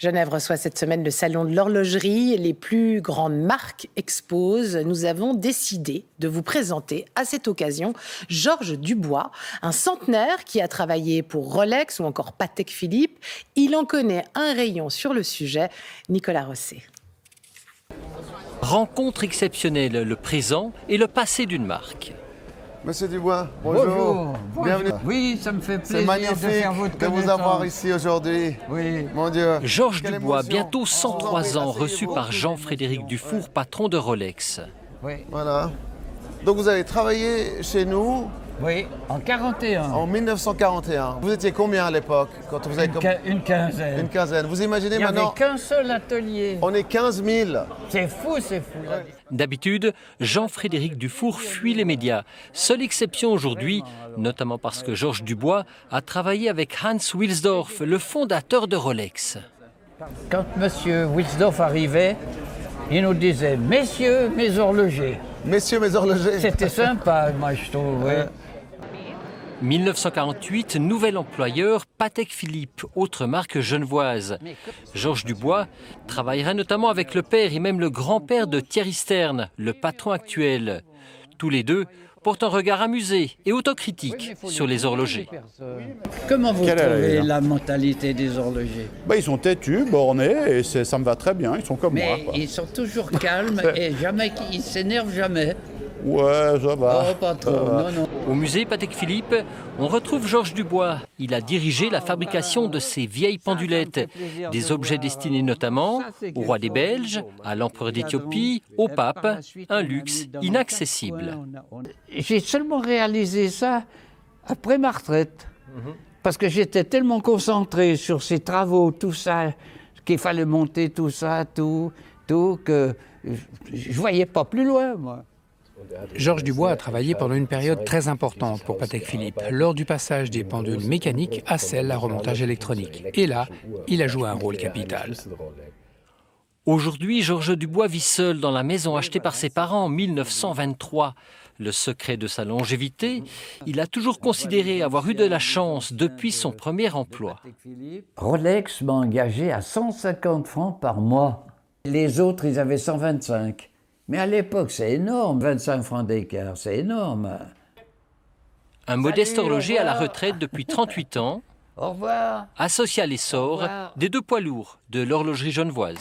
Genève reçoit cette semaine le salon de l'horlogerie. Les plus grandes marques exposent. Nous avons décidé de vous présenter à cette occasion Georges Dubois, un centenaire qui a travaillé pour Rolex ou encore Patek Philippe. Il en connaît un rayon sur le sujet. Nicolas Rosset. Rencontre exceptionnelle, le présent et le passé d'une marque. Monsieur Dubois, bonjour. Bienvenue. Oui, ça me fait plaisir C'est magnifique de faire votre de vous avoir ici aujourd'hui. Oui. Mon Dieu. Georges Quelle Dubois, émotion. bientôt 103 ans, reçu Asseyez-vous. par Jean-Frédéric Dufour, patron de Rolex. Oui, Voilà. Donc vous avez travaillé chez nous oui, en 41. en 1941. Vous étiez combien à l'époque quand vous avez Une quinzaine. Une quinzaine. Vous imaginez Il n'y avait maintenant, qu'un seul atelier. on est 15 000. C'est fou, c'est fou. D'habitude, Jean-Frédéric Dufour fuit les médias. Seule exception aujourd'hui, notamment parce que Georges Dubois a travaillé avec Hans Wilsdorf, le fondateur de Rolex. Quand M. Wilsdorf arrivait, il nous disait « Messieurs, mes horlogers Messieurs mes ». horlogers. C'était sympa, moi, je trouve. Oui. 1948, nouvel employeur, Patek Philippe, autre marque genevoise. Georges Dubois travaillera notamment avec le père et même le grand-père de Thierry Stern, le patron actuel. Tous les deux portent un regard amusé et autocritique sur les horlogers. Comment vous Quelle est trouvez la- la mentalité des horlogers? Ils sont têtus, bornés, et ça me va très bien, ils sont comme moi. Mais Quoi. ils sont toujours calmes et jamais, ils s'énervent jamais. Ouais, ça va. Oh, pas trop, ça va. non, non. Au musée Patek Philippe, on retrouve Georges Dubois. Il a dirigé la fabrication de ces vieilles pendulettes, des objets destinés notamment au roi des Belges, à l'empereur d'Éthiopie, au pape, un luxe inaccessible. J'ai seulement réalisé ça après ma retraite. Parce que j'étais tellement concentré sur ces travaux, tout ça, qu'il fallait monter tout ça, tout, que je ne voyais pas plus loin, moi. Georges Dubois a travaillé pendant une période très importante pour Patek Philippe, lors du passage des pendules mécaniques à celles à remontage électronique. Et là, il a joué un rôle capital. Aujourd'hui, Georges Dubois vit seul dans la maison achetée par ses parents en 1923. Le secret de sa longévité, il a toujours considéré avoir eu de la chance depuis son premier emploi. Rolex m'a engagé à 150 francs par mois. Les autres, ils avaient 125. Mais à l'époque, c'est énorme, 25 francs d'écart, c'est énorme. Un modeste Salut, au horloger à la revoir. retraite depuis 38 ans, Au revoir. associé à l'essor des deux poids lourds de l'horlogerie genevoise.